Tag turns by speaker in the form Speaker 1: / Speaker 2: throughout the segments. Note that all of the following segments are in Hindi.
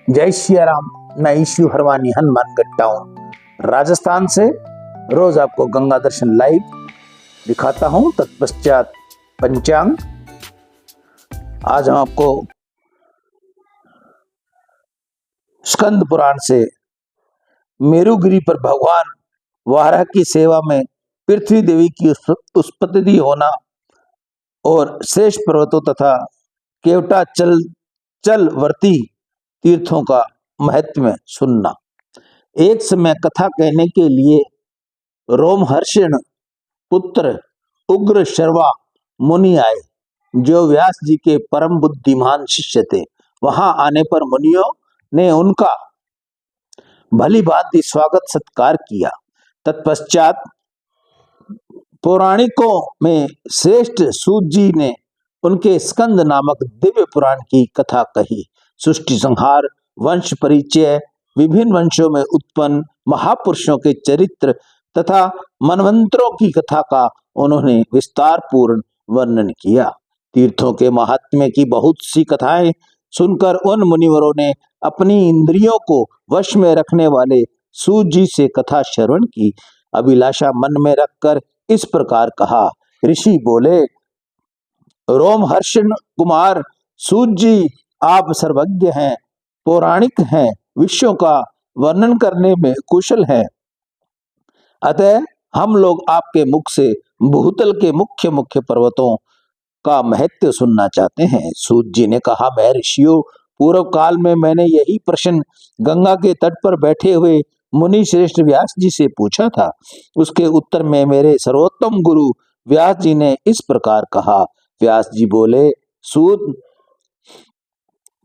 Speaker 1: जय सिया राम। मैं ईशु हरवानी हनुमानगढ़ टाउन राजस्थान से रोज आपको गंगा दर्शन लाइव दिखाता हूं। तत्पश्चात पंचांग। आज हम आपको स्कंद पुराण से मेरुगिरी पर भगवान वाराह की सेवा में पृथ्वी देवी की उत्पत्ति होना और शेष पर्वतों तथा केवटा चलवर्ती तीर्थों का महत्व सुनना। एक समय कथा कहने के लिए रोमहर्षण पुत्र उग्र शर्वा मुनि आए, जो व्यास जी के परम बुद्धिमान शिष्य थे। वहां आने पर मुनियों ने उनका भली भांति स्वागत सत्कार किया। तत्पश्चात पौराणिकों में श्रेष्ठ सूत जी ने उनके स्कंद नामक दिव्य पुराण की कथा कही। सृष्टि संहार, वंश परिचय, विभिन्न वंशों में उत्पन्न महापुरुषों के चरित्र तथा मनवंतरों की कथा का उन्होंने विस्तार पूर्ण वर्णन किया। तीर्थों के महात्म्य की बहुत सी कथाएं सुनकर उन मुनिवरों ने अपनी इंद्रियों को वश में रखने वाले सूत जी से कथा श्रवण की। अभिलाषा मन में रखकर इस प्रकार कहा। ऋषि बोले, रोमहर्षण कुमार सूत जी, आप सर्वज्ञ हैं, पौराणिक हैं, विषयों का वर्णन करने में कुशल हैं। अतः हम लोग आपके मुख से भूतल के मुख्य मुख्य पर्वतों का महत्व सुनना चाहते हैं। सूत जी ने कहा, मैं ऋषियों, पूर्व काल में मैंने यही प्रश्न गंगा के तट पर बैठे हुए मुनि श्रेष्ठ व्यास जी से पूछा था। उसके उत्तर में मेरे सर्वोत्तम गुरु व्यास जी ने इस प्रकार कहा। व्यास जी बोले, सूत,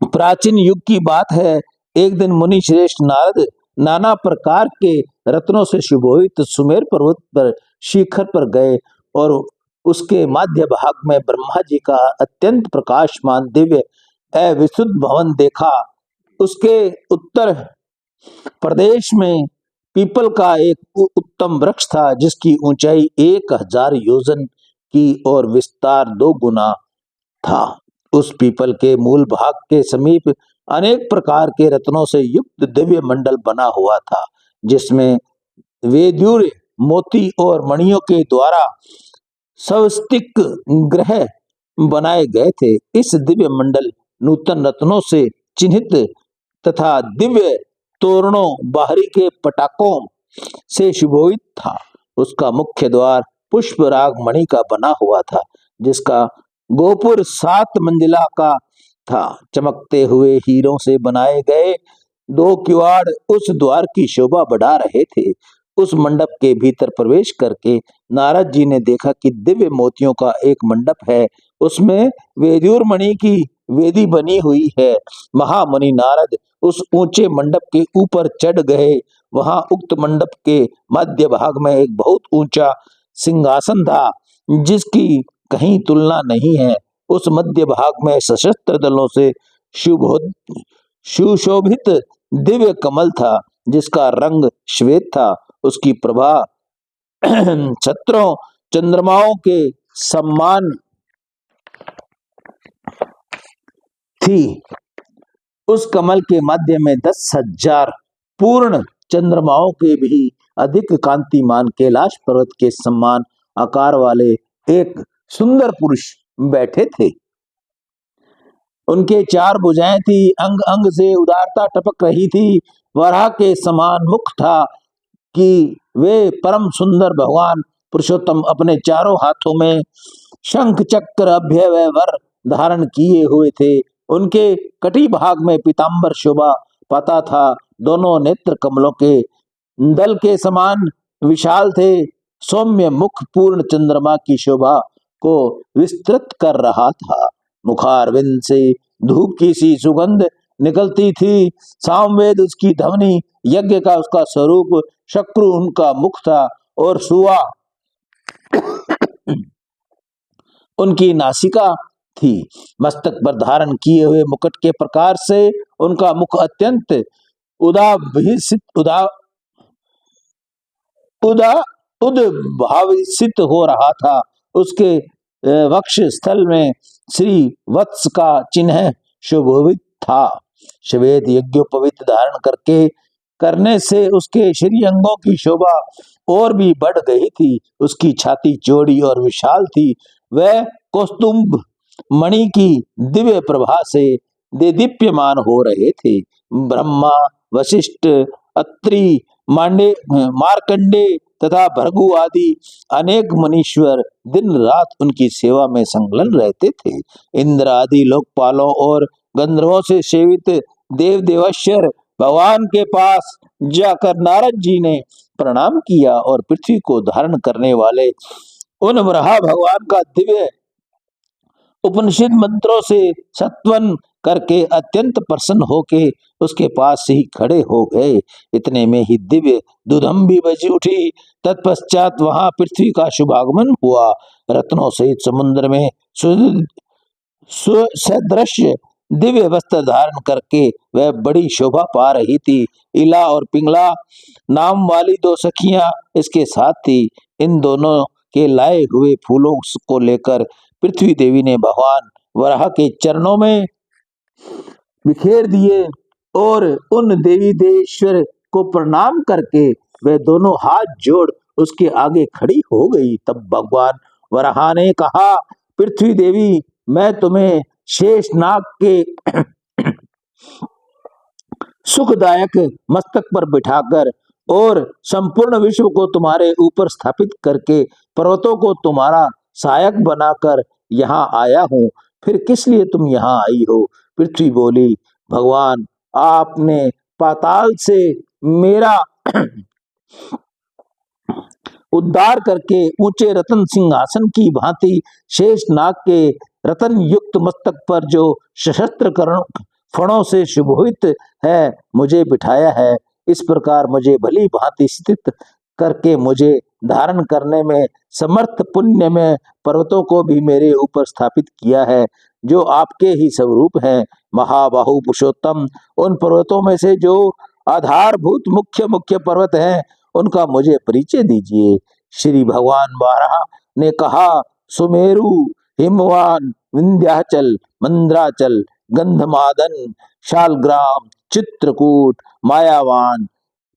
Speaker 1: प्राचीन युग की बात है, एक दिन मुनि श्रेष्ठ नारद नाना प्रकार के रत्नों से सुशोभित सुमेर पर्वत पर शिखर पर गए और उसके मध्य भाग में ब्रह्मा जी का अत्यंत प्रकाशमान दिव्य अविशुद्ध भवन देखा। उसके उत्तर प्रदेश में पीपल का एक उत्तम वृक्ष था, जिसकी ऊंचाई 1000 योजन की और विस्तार 2 गुना था। उस पीपल के मूल भाग के समीप अनेक प्रकार के रत्नों से युक्त दिव्य मंडल बना हुआ था, जिसमें वैदूर्य, मोती और मणियों के द्वारा स्वस्तिक ग्रह बनाए गए थे। इस दिव्य मंडल नूतन रत्नों से चिन्हित तथा दिव्य तोरणों बाहरी के पटाकों से सुशोभित था। उसका मुख्य द्वार पुष्प राग मणि का बना हुआ था, जिसका गोपुर 7 मंजिला का था। चमकते हुए हीरों से बनाए गए 2 किवाड़ उस द्वार की शोभा बढ़ा रहे थे। उस मंडप के भीतर प्रवेश करके नारद जी ने देखा कि दिव्य मोतियों का एक मंडप है। उसमें वैदूर मणि की वेदी बनी हुई है। महामुनि नारद उस ऊंचे मंडप के ऊपर चढ़ गए। वहां उक्त मंडप के मध्य भाग में एक बहुत ऊंचा सिंहासन था, जिसकी कहीं तुलना नहीं है। उस मध्य भाग में सशस्त्र दलों से सुशोभित दिव्य कमल था, जिसका रंग श्वेत था। उसकी प्रभा छत्रों चंद्रमाओं के समान थी। उस कमल के मध्य में 10,000 पूर्ण चंद्रमाओं के भी अधिक कांतिमान कैलाश पर्वत के समान आकार वाले एक सुंदर पुरुष बैठे थे। उनके 4 भुजाएं थी, अंग अंग से उदारता टपक रही थी। वराह के समान मुख था कि वे परम सुंदर भगवान पुरुषोत्तम अपने चारों हाथों में शंख चक्र अभय व वर धारण किए हुए थे। उनके कटी भाग में पीतांबर शोभा पाता था। दोनों नेत्र कमलों के दल के समान विशाल थे। सौम्य मुख पूर्ण चंद्रमा की शोभा को विस्तृत कर रहा था। मुखारविंद से धूप की सी सुगंध निकलती थी। सामवेद उसकी ध्वनि, यज्ञ का उसका स्वरूप, शक्रु उनका मुख था और सुआ उनकी नासिका थी। मस्तक पर धारण किए हुए मुकुट के प्रकार से उनका मुख अत्यंत उद्भावित हो रहा था। उसके वक्ष स्थल में श्री वत्स का चिन्ह शोभित था। श्वेत यज्ञोपवीत धारण करने से उसके श्री अंगों की शोभा और भी बढ़ गई थी। उसकी छाती चौड़ी और विशाल थी। वह कौस्तुभ मणि की दिव्य प्रभा से देदीप्यमान हो रहे थे। ब्रह्मा, वशिष्ठ, अत्रि, मार्कंडे तथा भृगु आदि अनेक मुनीश्वर दिन रात उनकी सेवा में संलग्न रहते थे। इंद्र आदि लोकपालों और गंधर्वों से सेवित देव देवेश्वर भगवान के पास जाकर नारद जी ने प्रणाम किया और पृथ्वी को धारण करने वाले उन वराह भगवान का दिव्य उपनिषद मंत्रों से सत्वन करके अत्यंत प्रसन्न होके उसके पास ही खड़े हो गए। इतने में ही दिव्य दुधम्बी बजी उठी। तत्पश्चात वहां पृथ्वी का शुभागमन हुआ। रत्नों सहित समुद्र में सदृश दिव्य वस्त्र धारण करके वह बड़ी शोभा पा रही थी। इला और पिंगला नाम वाली दो सखियां इसके साथ थी। इन दोनों के लाए हुए फूलों को लेकर पृथ्वी देवी ने भगवान वराह के चरणों में बिखेर दिए और उन देवी देवेश्वर को प्रणाम करके वे दोनों हाथ जोड़ उसके आगे खड़ी हो गई। तब भगवान वराह ने कहा, पृथ्वी देवी, मैं तुम्हें शेषनाग के सुखदायक मस्तक पर बिठाकर और संपूर्ण विश्व को तुम्हारे ऊपर स्थापित करके पर्वतों को तुम्हारा सहायक बनाकर यहाँ आया हूँ। फिर किस लिए तुम यहाँ आई हो? पृथ्वी बोली, भगवान, आपने पाताल से मेरा उद्धार करके ऊंचे रतन सिंहासन की भांति शेषनाग के रतन युक्त मस्तक पर जो सशस्त्र फणों से सुशोभित है मुझे बिठाया है। इस प्रकार मुझे भली भांति स्थित करके मुझे धारण करने में समर्थ पुण्य में पर्वतों को भी मेरे ऊपर स्थापित किया है, जो आपके ही स्वरूप हैं। महाबाहु पुरुषोत्तम, उन पर्वतों में से जो आधारभूत मुख्य मुख्य पर्वत हैं उनका मुझे परिचय दीजिए। श्री भगवान वराह ने कहा, सुमेरु, हिमवान, विंध्याचल, मंद्राचल, गंधमादन, शालग्राम, चित्रकूट, मायावान,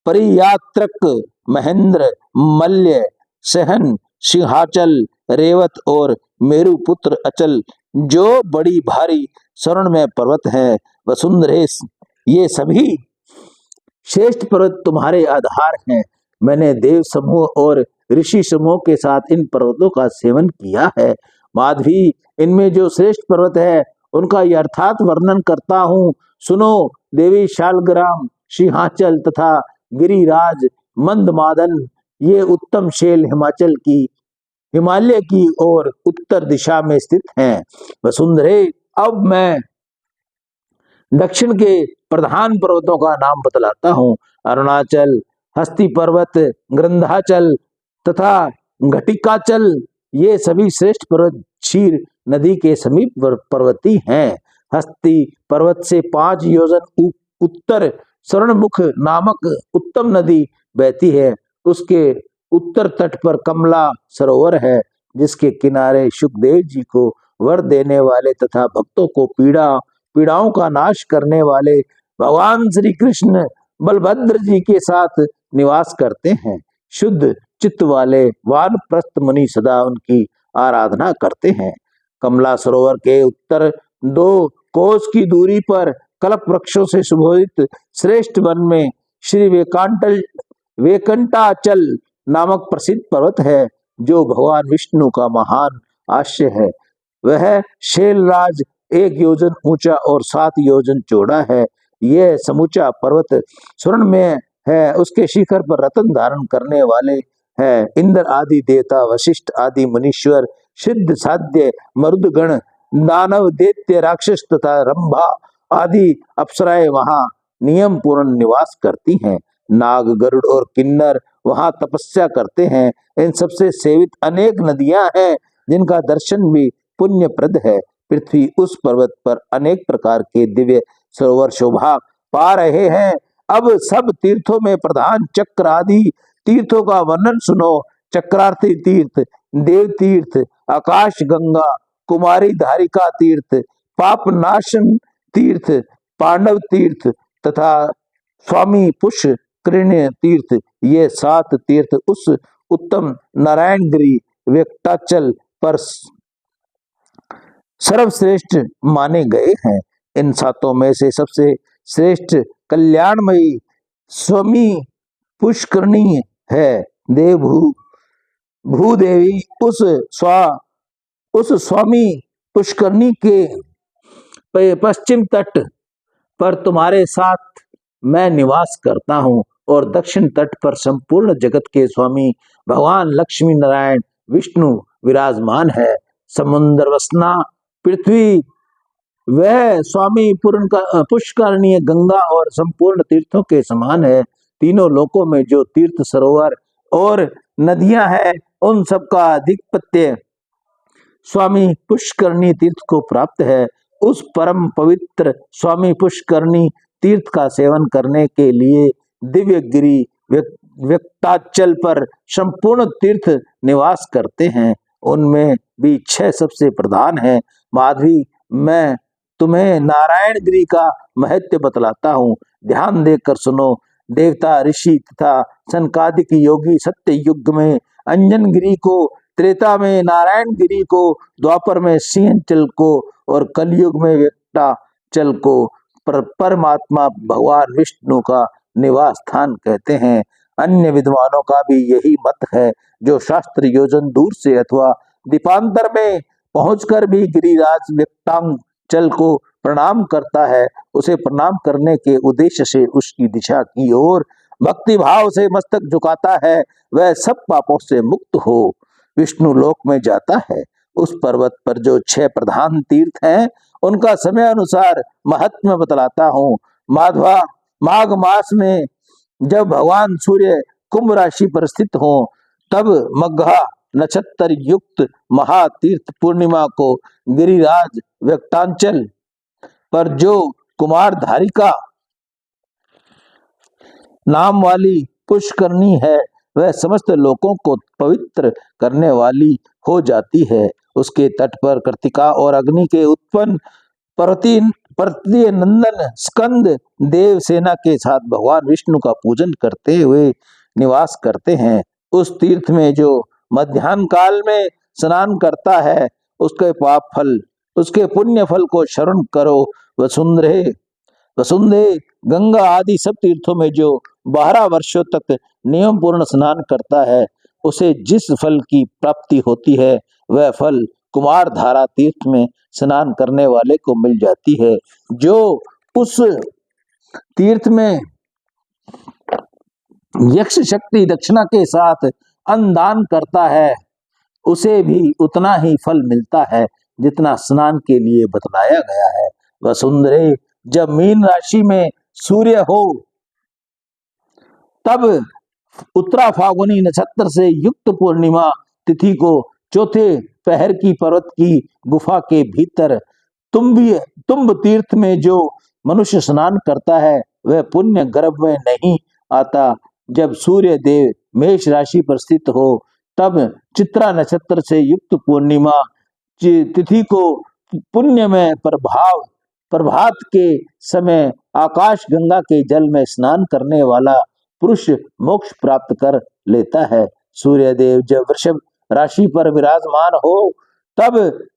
Speaker 1: परियात्रक, महेंद्र, मल्य, सहन, सिंहाचल, रेवत और मेरुपुत्र अचल, जो बड़ी भारी स्वर्ण में पर्वत है। वसुंधरेश, ये सभी श्रेष्ठ पर्वत तुम्हारे आधार हैं। मैंने देव समूह और ऋषि समूह के साथ इन पर्वतों का सेवन किया है। माधवी, इनमें जो श्रेष्ठ पर्वत है उनका यथार्थ वर्णन करता हूँ, सुनो। देवी शालग्राम, सिंहाचल तथा गिरिराज, मंदमादन, ये उत्तम शैल हिमालय की ओर उत्तर दिशा में स्थित हैं। वसुंधरे, अब मैं दक्षिण के प्रधान पर्वतों का नाम बतलाता हूँ। अरुणाचल, हस्ती पर्वत, ग्रंथाचल तथा घटिकाचल, ये सभी श्रेष्ठ पर्वत क्षीर नदी के समीप पर्वती हैं। हस्ती पर्वत से 5 योजन उत्तर स्वर्णमुख नामक उत्तम नदी बहती है। उसके उत्तर तट पर कमला सरोवर है, जिसके किनारे सुखदेव जी को वर देने वाले तथा भक्तों को पीड़ाओं का नाश करने वाले भगवान श्री कृष्ण बलभद्र जी के साथ निवास करते हैं। शुद्ध चित्त वाले वानप्रस्थ मुनि सदा उनकी आराधना करते हैं। कमला सरोवर के उत्तर 2 कोस की दूरी पर कल्प वृक्षों से सुशोभित श्रेष्ठ वन में श्री वेकंटाचल नामक प्रसिद्ध पर्वत है, जो भगवान विष्णु का महान आश्रय है। वह शैलराज 1 योजन ऊंचा और 7 योजन चौड़ा है। यह समूचा पर्वत स्वर्ण में है। उसके शिखर पर रत्न धारण करने वाले हैं इंद्र आदि देवता, वशिष्ठ आदि मुनीश्वर, सिद्ध साध्य मरुदगण, दानव, दैत्य, राक्षस तथा रंभा आदि अप्सराएं वहां नियम पूर्ण निवास करती हैं। नाग, गरुड़ और किन्नर वहां तपस्या करते हैं। इन सबसे सेवित अनेक नदियां हैं, जिनका दर्शन भी पुण्यप्रद है। पृथ्वी उस पर्वत पर अनेक प्रकार के दिव्य सरोवर शोभा पा रहे हैं। अब सब तीर्थों में प्रधान चक्र आदि तीर्थों का वर्णन सुनो। चक्रार्थी तीर्थ, देव तीर्थ, आकाश गंगा, कुमारी धारिका तीर्थ, पाप नाशन तीर्थ, पांडव तीर्थ तथा स्वामी पुष्करिणी तीर्थ, ये 7 तीर्थ उस उत्तम नारायणगिरी व्यक्ताचल पर सर्वश्रेष्ठ माने गए हैं। इन 7 में से सबसे श्रेष्ठ कल्याणमयी स्वामी पुष्करिणी है। देवभू भूदेवी उस स्वामी पुष्करिणी के पश्चिम तट पर तुम्हारे साथ मैं निवास करता हूँ और दक्षिण तट पर संपूर्ण जगत के स्वामी भगवान लक्ष्मी नारायण विष्णु विराजमान है। समुद्र वसना पृथ्वी वह स्वामी पुष्करिणी गंगा और संपूर्ण तीर्थों के समान है। तीनों लोकों में जो तीर्थ सरोवर और नदियां हैं उन सबका अधिपत्य स्वामी पुष्करिणी तीर्थ को प्राप्त है। उस परम पवित्र स्वामी पुष्करिणी तीर्थ का सेवन करने के लिए दिव्य गिरी व्यक्ताचल पर संपूर्ण तीर्थ निवास करते हैं। उनमें भी 6 सबसे प्रधान है। माधवी, मैं तुम्हें नारायणगिरी का महत्व बतलाता हूँ, ध्यान देकर सुनो। देवता, ऋषि तथा सनकादिक योगी सत्य युग में अंजनगिरी को, त्रेता में नारायणगिरी को, द्वापर में सिंहचल को और कलयुग में व्यक्ताचल को परमात्मा भगवान विष्णु का निवास स्थान कहते हैं। अन्य विद्वानों का भी यही मत है। जो शास्त्र योजन दूर से अथवा दीपांतर में पहुंचकर भी गिरिराज व्यक्ताचल को प्रणाम करता है, उसे प्रणाम करने के उद्देश्य से उसकी दिशा की ओर भक्ति भाव से मस्तक झुकाता है, वह सब पापों से मुक्त हो विष्णु लोक में जाता है। उस पर्वत पर जो 6 प्रधान तीर्थ हैं उनका समय अनुसार महत्व बतलाता हूँ। माधवा, माघ मास में जब भगवान सूर्य कुंभ राशि पर स्थित हो तब मघा नक्षत्र युक्त महातीर्थ पूर्णिमा को गिरिराज व्यक्तांचल पर जो कुमार धारिका नाम वाली पुष्करिणी है वह समस्त लोगों को पवित्र करने वाली हो जाती है। उसके तट पर कृतिका और अग्नि के उत्पन्न पर्वतीय नंदन स्कंद देव सेना के साथ भगवान विष्णु का पूजन करते हुए निवास करते हैं। उस तीर्थ में जो मध्याह्न काल में स्नान करता है उसके पाप फल, उसके पुण्य फल को शरण करो। वसुंधरे गंगा आदि सब तीर्थों में जो 12 वर्षों तक नियम पूर्ण स्नान करता है उसे जिस फल की प्राप्ति होती है वह फल कुमार धारा तीर्थ में स्नान करने वाले को मिल जाती है। जो उस तीर्थ में यक्ष शक्ति दक्षिणा के साथ अन्नदान करता है उसे भी उतना ही फल मिलता है जितना स्नान के लिए बतलाया गया है। वसुंधरे, जब मीन राशि में सूर्य हो तब उत्तरा फागुनी नक्षत्र से युक्त पूर्णिमा तिथि को चौथे पहर की पर्वत की गुफा के भीतर तुम्ब तीर्थ में जो मनुष्य स्नान करता है वह पुण्य गर्भ में नहीं आता। जब सूर्य देव मेष राशि पर स्थित हो तब चित्रा नक्षत्र से युक्त पूर्णिमा तिथि को पुण्य में प्रभात के समय आकाश गंगा के जल में स्नान करने वाला पुरुष मोक्ष प्राप्त कर लेता है। सूर्य देव जब वृषभ राशि पर विराजमान हो तब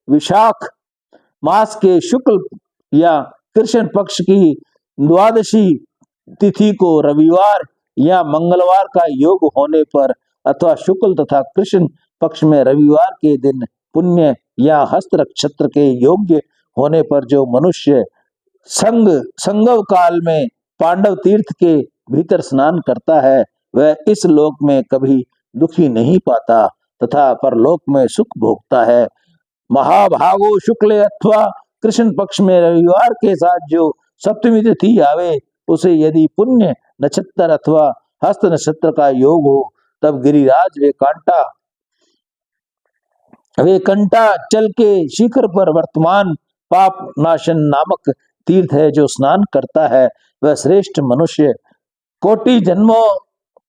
Speaker 1: विशाख मास के शुक्ल या कृष्ण पक्ष की द्वादशी तिथि को रविवार या मंगलवार का योग होने पर अथवा शुक्ल तथा कृष्ण पक्ष में रविवार के दिन पुण्य या हस्त नक्षत्र के योग्य होने पर जो मनुष्य संगव काल में पांडव तीर्थ के भीतर स्नान करता है वह इस लोक में कभी दुखी नहीं पाता तथा परलोक में सुख भोगता है। महाभागो शुक्ल अथवा कृष्ण पक्ष में रविवार के साथ जो सप्तमी तिथि आवे उसे यदि पुण्य नक्षत्र अथवा हस्त नक्षत्र का योग हो तब गिरिराज वेकंटा चल के शिखर पर वर्तमान पाप नाशन नामक तीर्थ है। जो स्नान करता है वह श्रेष्ठ मनुष्य कोटि जन्मों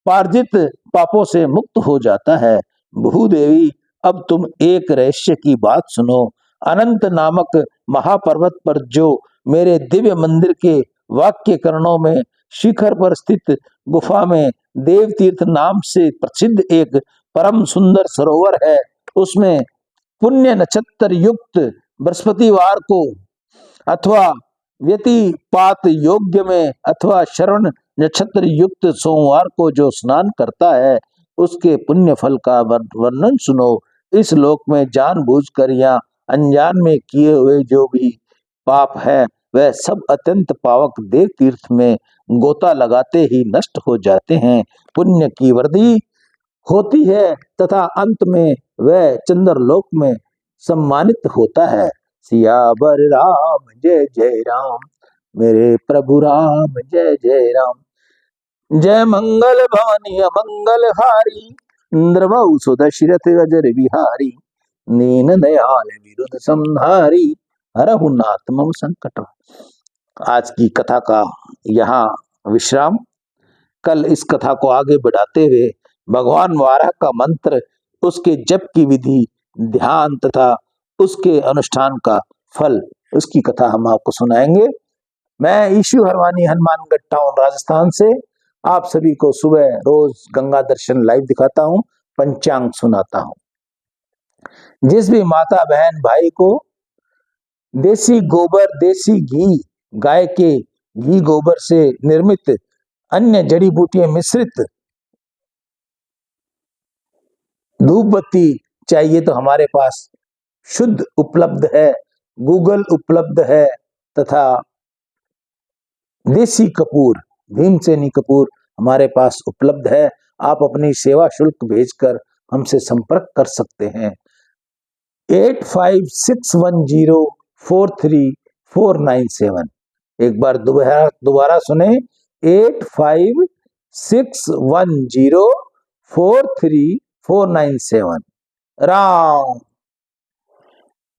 Speaker 1: पार्जित पापों से मुक्त हो जाता है। भूदेवी, अब तुम एक रहस्य की बात सुनो। अनंत नामक महापर्वत पर जो मेरे दिव्य मंदिर के वाक्य करणों में शिखर पर स्थित गुफा में देव तीर्थ नाम से प्रसिद्ध एक परम सुंदर सरोवर है। उसमें पुण्य नक्षत्र युक्त बृहस्पतिवार को अथवा व्यतिपात योग्य में अथवा श्रवण नक्षत्र युक्त सोमवार को जो स्नान करता है उसके पुण्य फल का वर्णन सुनो। इस लोक में जानबूझकर या अनजान में किए हुए जो भी पाप है वह सब अत्यंत पावक देव तीर्थ में गोता लगाते ही नष्ट हो जाते हैं। पुण्य की वृद्धि होती है तथा अंत में वह चंद्रलोक में सम्मानित होता है। सियावर राम जय जय राम, मेरे प्रभु राम जय जय राम। जय मंगल भवनीय मंगल हारी, इंद्रबाहु सुदशरथ अजर बिहारी, दीन दयाल विरुद्ध संहारी, हरहु नाथ मम संकट। आज की कथा का यहाँ विश्राम। कल इस कथा को आगे बढ़ाते हुए भगवान वाराह का मंत्र, उसके जप की विधि, ध्यान तथा उसके अनुष्ठान का फल, उसकी कथा हम आपको सुनाएंगे। मैं ईशु हरवानी हनुमानगढ़ टाउन राजस्थान से आप सभी को सुबह रोज गंगा दर्शन लाइव दिखाता हूँ, पंचांग सुनाता हूँ। जिस भी माता बहन भाई को देसी गोबर, देसी घी, गाय के घी गोबर से निर्मित अन्य जड़ी बूटियां मिश्रित धूप बत्ती चाहिए तो हमारे पास शुद्ध उपलब्ध है, गूगल उपलब्ध है तथा देसी कपूर, भीमसेनी कपूर हमारे पास उपलब्ध है। आप अपनी सेवा शुल्क भेजकर हमसे संपर्क कर सकते हैं। 8561043497। एक बार दोबारा सुने, 8561043497। राम